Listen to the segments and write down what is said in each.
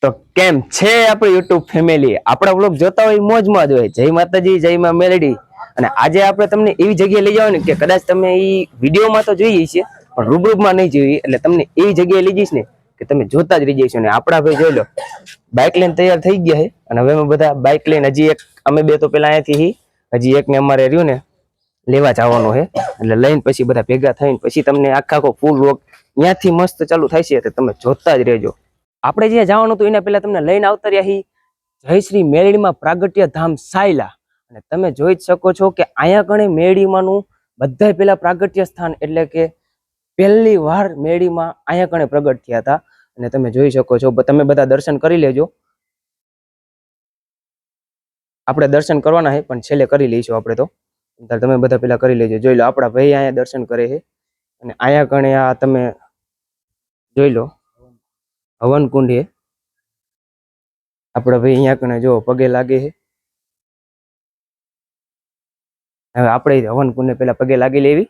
તો કેમ છે આપણી યુટ્યુબ ફેમિલી? આપણા વ્લોગ જોતા હોય મોજમાં જ હોય. જય માતાજી, જય માં મેલડી. અને આજે આપણે તમને એવી જગ્યાએ લઈ જવાની કે કદાચ તમે એ વિડીયોમાં તો જોઈએ છે પણ રૂબરૂમાં નહીં જોઈ. એટલે તમને એવી જગ્યાએ લઈ જઈશ ને કે તમે જોતા જ રહી જઈશો. ને આપણા ભાઈ જોઈ લો, બાઇક લઈને તૈયાર થઈ ગયા છે. અને હવે અમે બધા બાઇક લઈને હજી એક, અમે બે તો પેલા અહીંયાથી હજી એકને અમારે રહ્યું ને લેવા જવાનું છે. એટલે લઈને પછી બધા ભેગા થઈને પછી તમને આખો ફૂલ વ્લોગ ત્યાંથી મસ્ત ચાલુ થાય છે. તમે જોતા જ રહેજો. આપણે જ્યાં જવાનું હતું એના પહેલા તમને લઈને આવતા રહ્યા જય શ્રી મેલડીમાં પ્રાગટ્ય ધામ સાયલા. અને તમે જોઈ જ શકો છો કે અહીંયા કણે મેળીમાંનું બધા પેલા પ્રાગટ્ય સ્થાન, એટલે કે પહેલી વાર મેળીમાં અહીંયા કણે પ્રગટ થયા હતા. અને તમે જોઈ શકો છો, તમે બધા દર્શન કરી લેજો. આપણે દર્શન કરવાના છે પણ છેલ્લે કરી લઈશું આપણે તો. તમે બધા પેલા કરી લેજો. જોઈ લો આપણા ભાઈ અહીંયા દર્શન કરે છે. અને અહીંયા કણે આ તમે જોઈ લો હવન કુંડ છે. આપડા ભાઈ અહીંયા કણે જો પગે લાગે છે. હવે આપણે હવન કુંડ ને પેલા પગે લાગી લેવી.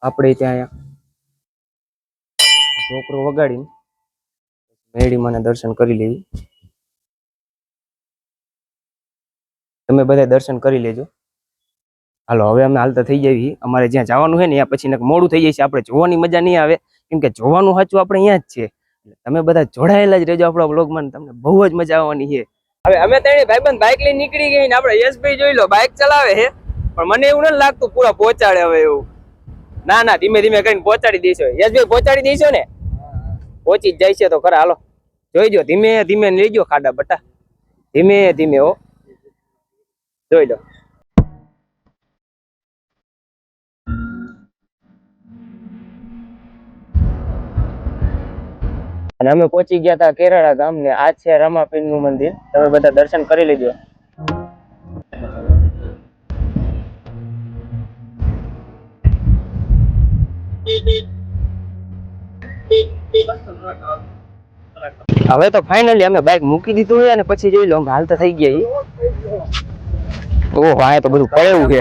આપણે ત્યાં છોકરો વગાડીને મેળી માને દર્શન કરી લેવી. તમે બધા દર્શન કરી લેજો. હાલો હવે અમે હાલતા થઈ જઈએ. અમારે જ્યાં જવાનું છે ને ત્યાં પછી મોડું થઈ જાય છે. આપણે જોવાની મજા નહીં આવે, કેમ કે જોવાનું સાચું આપણે અહીંયા જ છે. તમે બધા જોડાયેલા જ રહેજો આપણા વ્લોગમાં, તમને બહુ જ મજા આવવાની છે. હવે અમે ત્રણે ભાઈબંધ બાઇક લઈને નીકળી ગઈ ને આપણે યશભાઈ જોઈ લો બાઇક ચલાવે છે, પણ મને એવું નથી લાગતું પૂરા પહોંચાડે હવે એવું. ના ના, ધીમે ધીમે કરીને પહોંચાડી દઈશો. યશભાઈ પહોંચાડી દઈશો ને? પહોંચી જ જાય છે તો ખરા. હાલો જોઈજો, ધીમે ધીમે લેજો ખાડા બટા, ધીમે ધીમે. હો જોઈ લો. અને અમે પહોંચી ગયા હતા કેરાળા ગામ ને આ છે રામાપીર નું મંદિર. તમે બધા દર્શન કરી લેજો. હવે તો ફાઇનલી અમે બાઇક મૂકી દીધું છે અને પછી જોઈ લો અમે હાલતા થઈ ગયા. ઓહો, આ તો બધું પડેવું છે.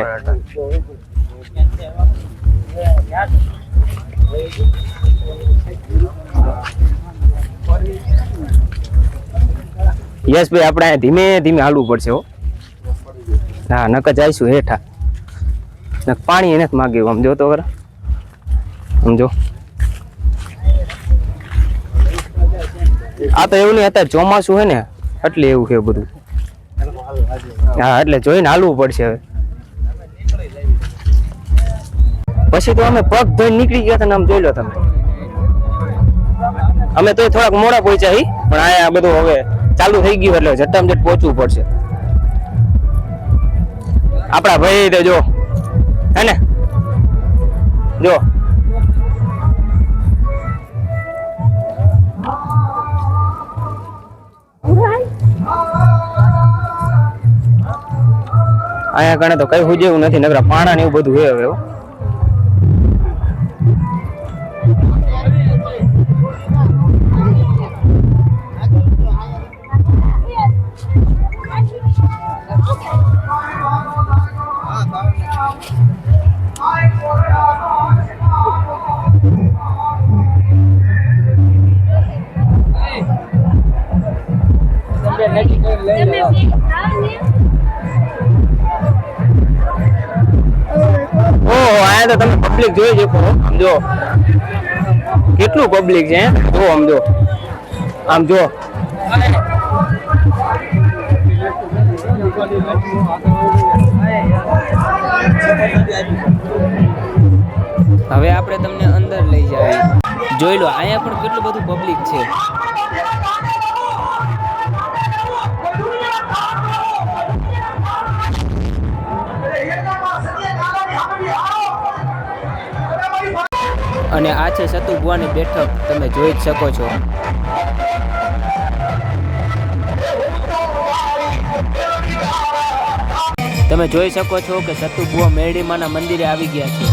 યસ ભાઈ, આપણે ધીમે ધીમે હાલવું પડશે. હો હા, નકર જઈશું હેઠા. પાણી એને જ માગ્યું. આમ જો તો ખરા, સમજો. આ તો એવું નહીં, અત્યારે ચોમાસું છે ને એટલે એવું છે બધું. હા, એટલે જોઈને હાલવું પડશે હવે. પછી તો અમે પગ ધોઈને નીકળી ગયા હતા. આમ જોઈ લો તમે. અમે તો થોડાક મોડા પહોંચ્યા પણ આ બધું હવે ચાલુ થઈ ગયું એટલે ઝટામઝટ પહોંચવું પડશે. આપણા ભાઈ તો જો હે ને, જો અહીંયા કણે તો કઈ હુજેવું નથી, નકરા પાણા ને એવું બધું હે હવે. આયા તો તમે પબ્લિક જોઈ શકો. આમ જો કેટલું પબ્લિક છે. જો આમ જો, આમ જો. હવે આપણે તમને અંદર લઈ જાય. જોઈ લો અહીંયા પણ કેટલું બધું પબ્લિક છે. અને આ છે સતુભુવાની બેઠક, તમે જોઈ જ શકો છો. તમે જોઈ શકો છો કે સતુભુવા મેરડીમાના મંદિરે આવી ગયા છે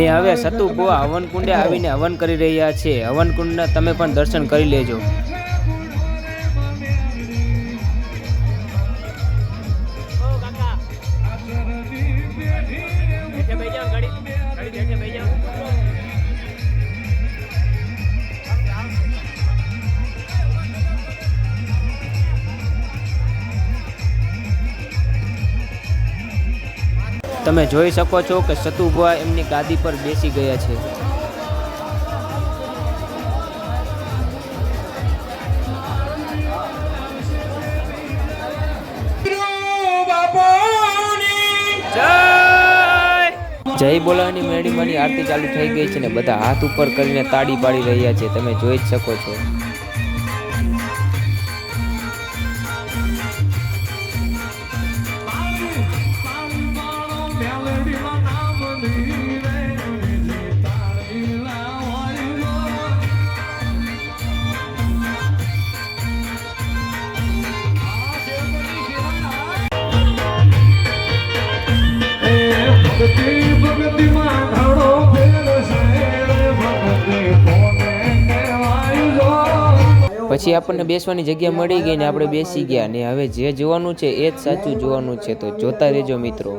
ને હવે સતુભુવા હવનકુંડે આવીને હવન કરી રહ્યા છે. હવનકુંડના તમે પણ દર્શન કરી લેજો. તમે જોઈ શકો છો કે સતુભા એમની ગાદી પર બેસી ગયા છે. જય બોલાવાની મેળીમાંની આરતી ચાલુ થઈ ગઈ છે ને બધા હાથ ઉપર કરીને તાળી પાડી રહ્યા છે. તમે જોઈ જ શકો છો. પછી આપણને બેસવાની જગ્યા મળી ગઈ ને આપણે બેસી ગયા ને હવે જે જોવાનું છે એ જ સાચું જોવાનું છે. તો જોતા રહેજો મિત્રો.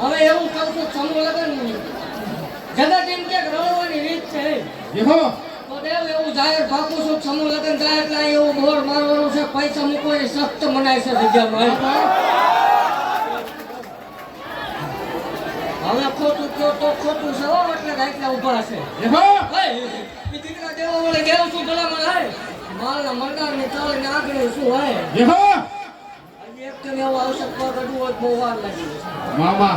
હવે એવું કહું છું સમૂહ લગન જગત એમ કે રળવાની રીત છે તો દેવ એવું જાહેર ભાગું છું સમૂહ લગન જાય એટલે એવું બોર મારવાનું છે પૈસા મૂકવાની સખ્ત મનાય છે જગ્યામાં. હવે ખોટું કયો તો ખોટું છે એટલે રાઈટલા ઉભા છે દીકરા દેવા વળે ગયો છું ભલામણ હે માલના મંડાર ને ચાલે ને આગળ શું હે એક તો એવો આવશ્યક પર કડવું હોય બહુ વાર લાગી મામા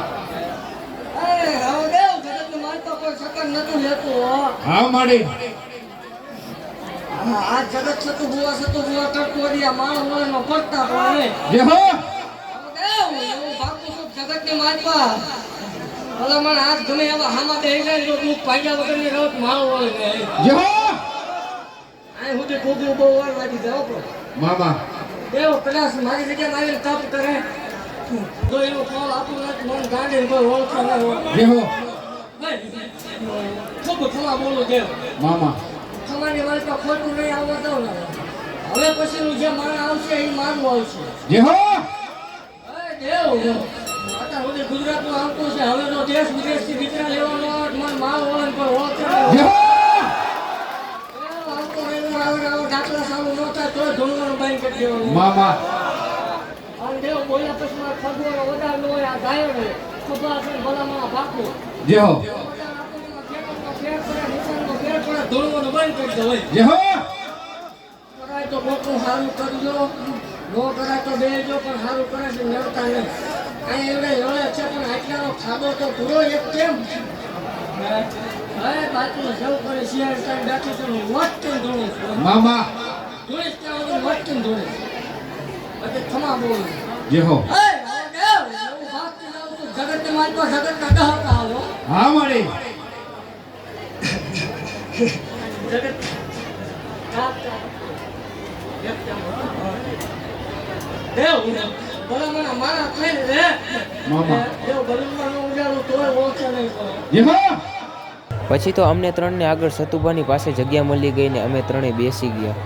હવે દેવ જગત માનતો કોઈ સકન નતું લેતું હા માડી આ જગત સતું ભુવા કરતો રહ્યા માણસ મળે પડતા પણ જે હો દેવ એવું ભાગતું છું જગત ની માનવા ભલામણ આજ ગમે એવા હામાં દે જાય તો તું પાગ્યા વગર ની રત માળો વળે જે હો આ હું તે કોબી બહુ વાર લાગી જાવ પણ મામા દેવ કદાચ મારી જગ્યામાં આવીને તપ કરે તો એનો ફળ આપણું મન ગાંડે કોઈ ઓળખે ન હોય જે હો ખૂબ ખમા બોલો દેવ મામા ખમાની વાળી તો ખોટું નહીં આવવા દઉં ને હવે પછીનું જે માણ આવશે એ મારું આવશે જે હો દેવ અત્યાર સુધી ગુજરાતનું આવતું છે હવે તો દેશ વિદેશથી દીકરા લેવાનો મન માલ વળન પર ઓળખે જે હો આવતો દાખલા સારું ન થાય તો તો ધોળવાનું બંધ કરી દેવાનું. મામા અને દેવ બોલ્યા પછી મારે ખગવાનો વધારે ન હોય, આ ગાયો ને ખભા છે ને ભલામણ ભાગવું. જય હો ધોળવાનું બંધ કરી દો હોય. જય હો કરાય તો મોટું સારું કરજો, નો કરાય તો બેજો, પણ સારું કરે છે નડતા નહીં. અહીંયા એવડે લડે છે પણ આટલાનો ખાધો તો પૂરો એક કેમ હવે બાકી સૌ કરે શિયાળ ટાઈમ બેઠી છે હું વટકન ધોળું છું. મામા ધોળીશ ત્યાં વગર વટકન ધોળીશ. પછી ખમા બોલું. જય હો એ દેવ એવું ભાગતી જાઉં છું જગતને માનતો જગતના દહકા હાલો. હા માડી જગત દેવ ભલામણ મારા થઈને રે મામા દેવ ભલામણ ઉજાડું તોય ઓછે નહીં કરો. જય હો પછી તો અમને ત્રણને આગળ સતુભાની પાસે જગ્યા મળી ગઈ ને અમે ત્રણે બેસી ગયા.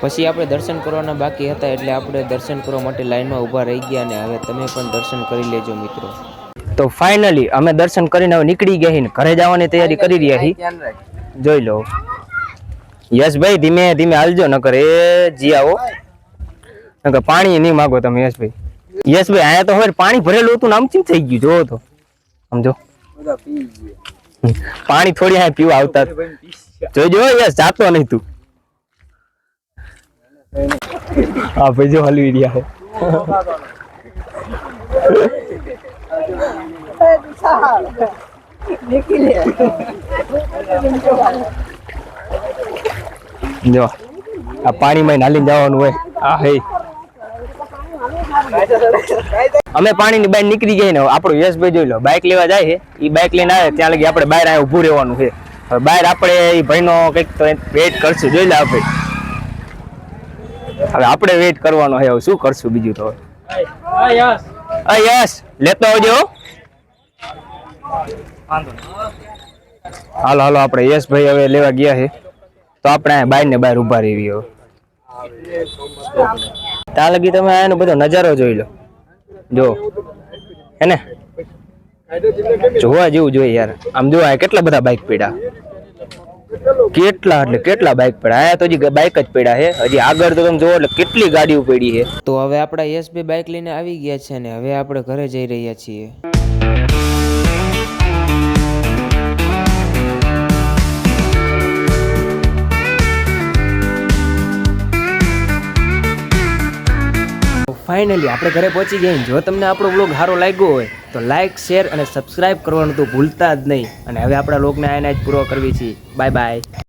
પછી આપણે દર્શન કરવાના બાકી હતા એટલે આપણે દર્શન કરવા માટે લાઈનમાં ઊભા રહી ગયા અને હવે તમે પણ દર્શન કરી લેજો મિત્રો. તો ફાઇનલી અમે દર્શન કરીને હવે નીકળી ગયા છીએ, ઘરે જવાની તૈયારી કરી રહ્યા છીએ. જોઈ લો યશભાઈ, ધીમે ધીમે હાલજો, નકર એ જી આવો, નકર પાણી નહીં માગો તમે. યશભાઈ અહીંયા તો હવે પાણી ભરેલું હતું ને આમ ચીમ થઈ ગયું, જોવો તો સમજો પાણી થોડી અહીંયા પીવા આવતા. જોજો યશ, જાતો નહીં તું. હા ભાઈ જો હલવી રહ્યા છે. જો આ પાણીમાં નાલીને જવાનું હોય. આ હે અમે પાણીની બહાર નીકળી ગયા ને આપણો યશભાઈ જોઈ લો બાઇક લેવા જાય છે. એ બાઇક લઈને આવે ત્યાં લગી આપણે બહાર અહીંયા ઊભું રહેવાનું છે. હવે બહાર આપણે એ ભાઈનો કંઈક તો વેઇટ કરશું. જોઈ લે આપણે હવે આપણે વેઇટ કરવાનો છે. હવે શું કરશું બીજું તો. યસ લેતો આવજો. હાલો હાલો આપણે યશભાઈ હવે લેવા ગયા છે તો આપણે બહાર ને બહાર ઉભા રહી. હવે ત્યાં લગી તમે આનો બધો નજારો જોઈ લો. જો હે ને જોવા જેવું જોઈએ યાર. આમ જો કેટલા બધા બાઇક પડ્યા, કેટલા બાઇક પડ્યા. આયા તો હજી બાઇક જ પડ્યા છે. હજી આગળ તો તમે જોવો એટલે કેટલી ગાડીઓ પડી છે. તો હવે આપણા યશભાઈ બાઇક લઈને આવી ગયા છે અને હવે આપણે ઘરે જઈ રહ્યા છીએ. ફાઇનલી આપણે ઘરે પહોંચી ગયા. જો તમને આપણો વ્લોગ સારો લાગ્યો હોય તો લાઇક, શેર અને સબસ્ક્રાઇબ કરવાનું તો ભૂલતા જ નહીં. અને હવે આપણા વ્લોગને આને જ પૂરો કરવી છે. Bye bye.